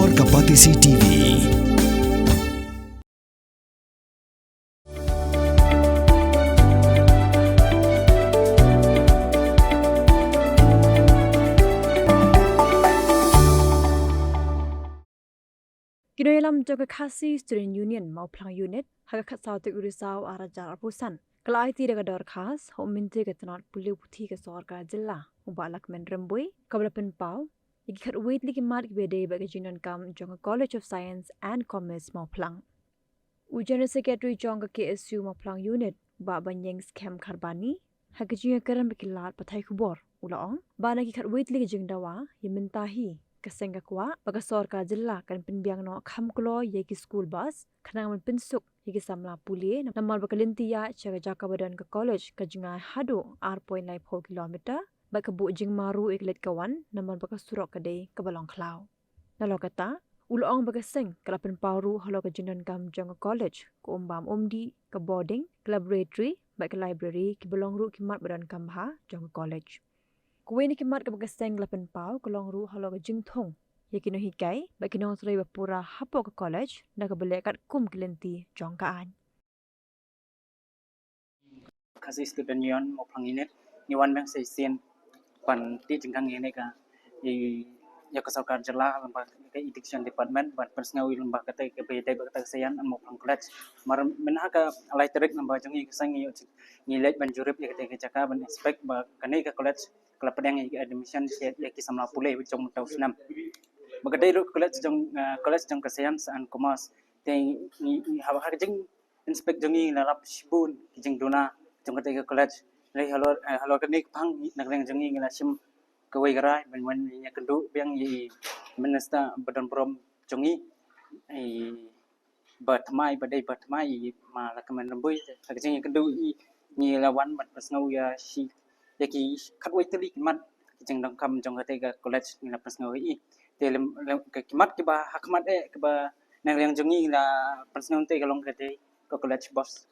Warga Patisi TV. Kinoyalam jaga kasi Student Union mau pelang unit haga kat sautik urisau arajar arpusan. Kalau IT daga dor khas, hom minti ke tenat pulih putih ke sorga jela. Ubalak men rembui, kabla penpau, iki kat wait lagi mat bede bagi jinan kam jaga College of Science and Commerce mau pelang. Ujian Secretary jaga KSU mau pelang unit, ba banyeng scam karbani, haga jinan keran bekilat patai kubor. Ulaong, ba nagi kat wait lagi jeng dawa, yemintahi. Kesengga kuat, bagi sorga jela kan penbiang no kham kulo yeki school bus, kenang men pensuk yeki samla pulih, namal bakalintia cara jaka badan ke college ke jengai hadu 4.9 kilometer, bak kebuk jeng maru iklet kawan, namal baka surok kedai ke balong klau. Nalo kata, uloong baka seng kelapen pauru halo ke jenan kam jang ke college, ke umbam umdi, ke boarding, ke laboratory, bak ke library, ke balong ru kimat badan kam ha jang ke college. Kuwe ni kimat ke bagaseng lapen pau kolong ru halo ke jing thong. Ye kino hikai, ba kino suri bapura hapo ke college, na ke belek kat kum kelenti jong kaan. Kasi student union mo panginit ni wan bang sesien pan ti jengkang ini ka i ya kesokar jela lembah ke education department ban persngawi lembah kata ke bede kata seyan mo pang college mar menha ka alai terik lembah jengi kesang ni lek ban jurip ya kata ke jaka ban expect ba kane ka college kala pedang ya admission ya ki samla pulai jong tau senam bagadai ru college jong keseyan san commerce te ni ha jeng inspect jengi lalap sibun jeng dona jong kata ke college lai halo kene pang nak leng jengi ngila sim kawai garai men nya kendu biang yi minister badan prom jongi ai batmai badai batmai ma la kemen rembui tak jengi kendu ni lawan mat pasngau ya si yaki khatwai teli kimat jeng dang kam jong kata ke college ni la pasngau i te ke kimat ke ba hakmat ke ba nak leng jengi la pasngau te kalong kate ke college boss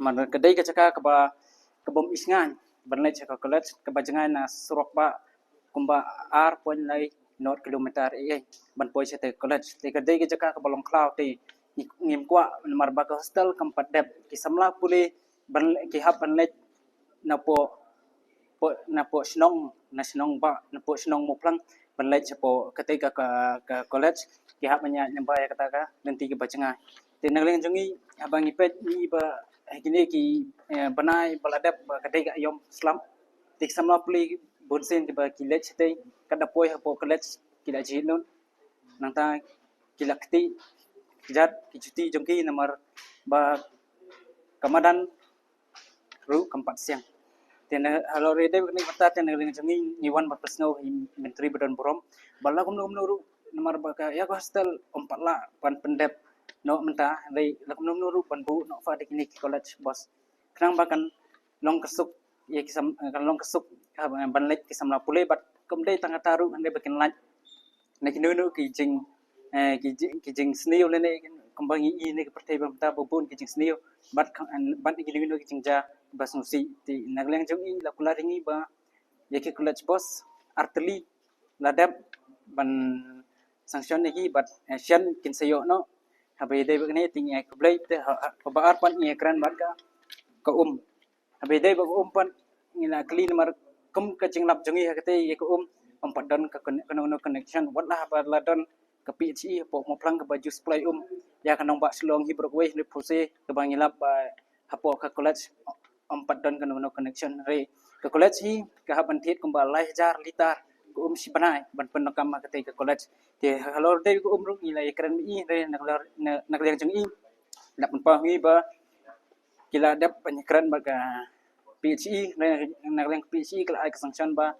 mana kedai ke caka ke ba kebom isngan banlai caka college ke bajangan na surok ba kumba ar pon lai not kilometer ban poi sete college te kedai ke caka ke balong cloud te ngim kwa mar ba hostel kampat dep ki samla puli ban ki hab banlai na po snong ba na po snong mo plang banlai cepo ketika ke college ki hab nya nyambaya kata ka nanti ke bajangan te nagleng jongi abang ipet ni ba kini ki banai baladap kadai ka yom slam tik samla puli bonsen ke ba kilet te kada poi hapo college kila jinun nanta kilakti jat kicuti jongki nomor ba kamadan ru kampat siang tena halo rede ni kata tena ring jongi niwan ba persno menteri badan borom bala kum ru nomor ba ka ya hostel 4 la pan pendep no mentah dai lakum nuru panbu no fa dikini college bos kenang bakan long kesuk ye kisam kan long kesuk ban lek kisam la pule bat kum dai tanga taru ande bakin laj nek nunu ki jing sneu le ne kembang i ne pertai bam ta bobun ki jing sneu bat ki nunu ki jing ja bas nusi ti nagleng jong i la kula ringi ba ye ki college bos arteli ladap ban sanction ne ki bat shan kin sayo no habai dai bagni ting ai kublai te ba arpan ni ekran barka ka habai dai bag pan ngila clean mar kum ka cinglap jongi hakate ye ka padan ka kono connection wala ba ladon ka PHE po mo plang ka baju supply ya kanong ba slong hibrok we ni pose ka bangilap ba hapo ka college padan kono connection re ka college hi ka haban thiet kum ba lai jar litar ko si banai ban penokam ka te ka college te halor dai ko ru ila ekran i re nak leng jong i nak pa ngi ba kila dap penyekran baga PHE nak leng PHE kala ai sanction ba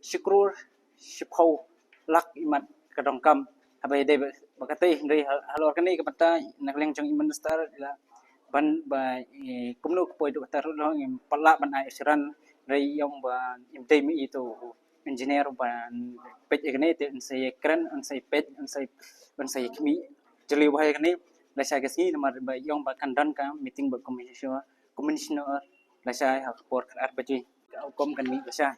syukur syukhau lak imat kadong kam habai dai bakate re halor kani ka pata nak leng jong i minister ila ban ba kumno ko poido tar lo pala ban ai siran re yong ba imte mi itu engineer ban pet ekne te sai kran sai pet sai kimi jeli wahai kani la sai kasi namar ba yong ba kandan ka meeting ba commissioner la sai ha por ar baji kom kan mi la sai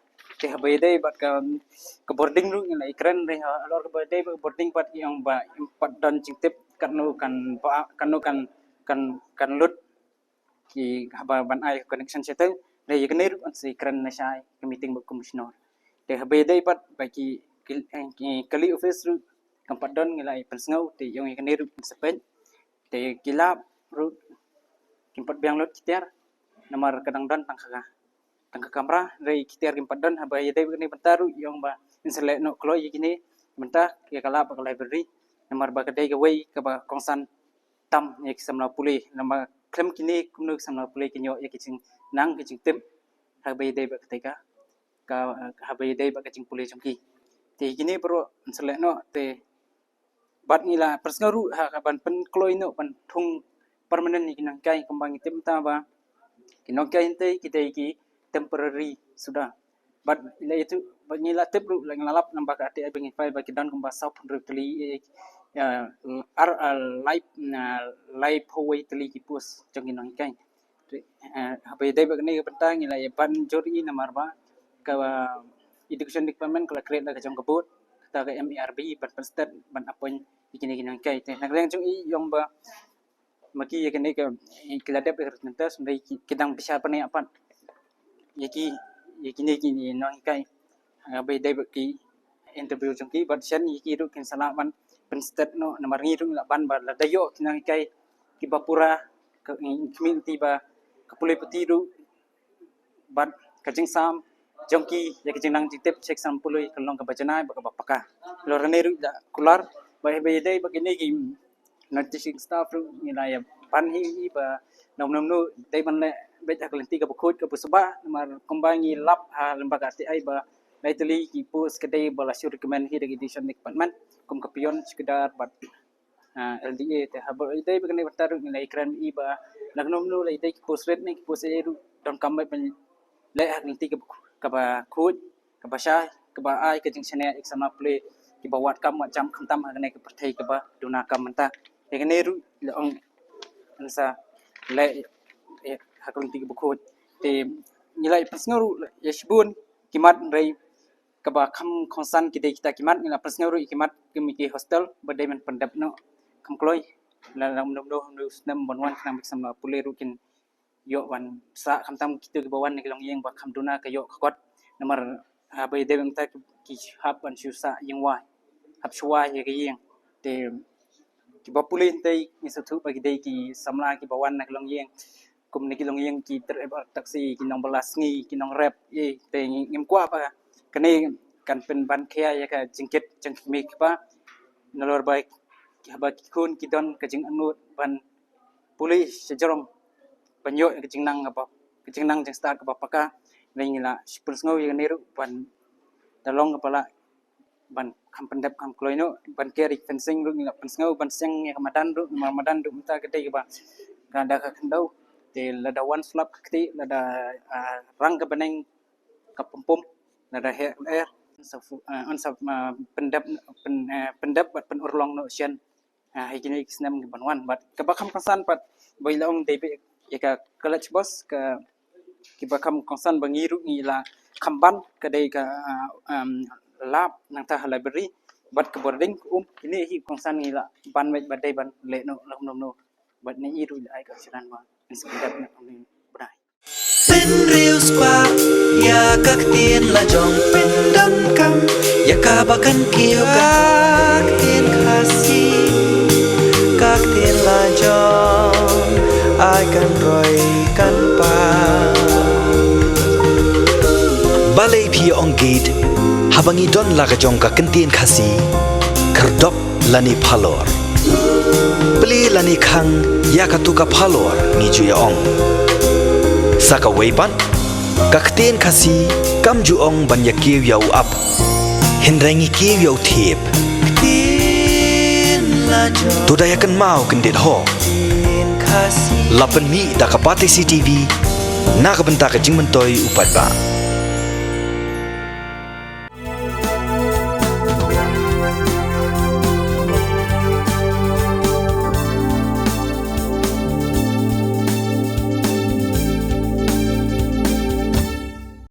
te habede bat ka boarding ru ngai keren re alor ka habede boarding pat yang ba pat don cingtip kanu kan lut ki haba ban ai connection seteu re yakne ru si keren na sai ka meeting ba commissioner te habede pat ba ki kali office ru kam pat don ngai pensngau te yang yakne ru sepen te kilap ru kimpat biang lut kitiar nomor kadang don tangka kamera rei kitiar kimpat don haba yede ni bentaru yang ba insele no klo yikini mentah ke kala ba library nomor ba kadai ke wei ke ba kongsan tam yak samla pulih nama klem kini kumnu samla pulih kinyo yak kicing nang kicing tim haba yede ba ketika ka haba yede ba kicing pulih jongki te kini pro insele no te bat ngila persngaru ha ban pen kloi no ban thung permanent ni kinang kai kembang tim ta ba kinong kai inte kita iki temporary sudah but ila itu banyila tip ru lang lalap nambah ati ay bangin file bagi dan kumba sau pun teli live hawai teli kipus jongin nang kai apa dai bagni pentang ila ban jori namar ba ka education department kala create ka jong kebut ta ka MERB ban state ban appoint ikini kinang kai te nang reng jong i yong ba maki yakni ka kiladap representative sundai kidang besar pani apa yakini kini nang kai bai dai baki interview jongki bat sen yiki ru kin sala ban pen state no namar ngi ru la ban ba la dayo kinang kai ki bapura ke community ba kapulai putih ru bat kajing sam jongki yak jing nang tip check sam pulai kalong ka bajana ba ka paka lorane ru da kular bai dai bagini ki noticing staff ru nilai ban hi ba nom no dai ban le bet aklenti ka bukhut ka busba mar kombangi lap ha lembaga ti ai ba laiteli ki pus kedai bala syur recommend hi education department kum ka pion sekedar bat LDA te ha dai bagani bataru nilai kran i ba nagnom no lai dai ki pus red ni ki pus ru don kam ban le aklenti ka ba khut ka ba sha ka ba ai ka jing chane exam play ki ba wat kam macam khamtam agne ka perthai ka ba duna kam menta ekne ru ong ansa le hakon tiga bukhut te nilai persngaru yashbun kimat rei kaba kham khonsan kidai kita kimat ngila persngaru kimat kemiki hostel badai man pendap no kham kloi la lam do nam bonwan kham samla pule rukin yo wan sa kham tam kitu ke bawan ni long yeng ba kham duna ka yo khot namar bai devang ta ki hab an susa yeng wa hab shwa ye ke yeng te ki bapule tai ni sathu bagi dai ki samla ki bawan nak long yeng kum ni kilong yang ki taksi kinong balas ngi kinong rap te ngim kwa pa kane kan pen ban khia ya ka jingket jangmi pa nalor baik ki haba ki kun ki don ka jing anut ban pulis sejorong banyo ka jing nang apa ka jing nang jang start ka paka ngila sipul ngau yang niru ban dalong kepala ban kam pendap kam kloino ban keri fencing ru ngila pen ngau ban seng ya ramadan ru minta gede ba kada ka kendau te lada one slap kti lada rang ka beneng ka pum lada air on sa pendap bat pen urlong no sian higini kisnam ki banwan bat ka bakam konsan pat boilong debe ka college boss ka ki bakam konsan bangiru ngila kamban ka dei ka lab nang ta library bat ka boarding ini hi konsan ngila ban badai ban le no bat ni iru ai ka siran ba Pin riu squat ya các tiên là dòng pin đâm cam ya ka bakan kiêu các tiên khasi các tiên là dòng ai kan rồi kan pa balai phi ong gate habangi don la ka jong ka kan tiên khasi khardop lani phalor beli lani khang ya ka tu ka phalor ngi chu ya ong saka weipan kakten khasi kam ju ong ban ya kiw yau up hinrangi kiw yau thep tin la jo to da yakan mau kan det ho lapan mi da ka pati CTV na ka benta ka jingman toy upat ba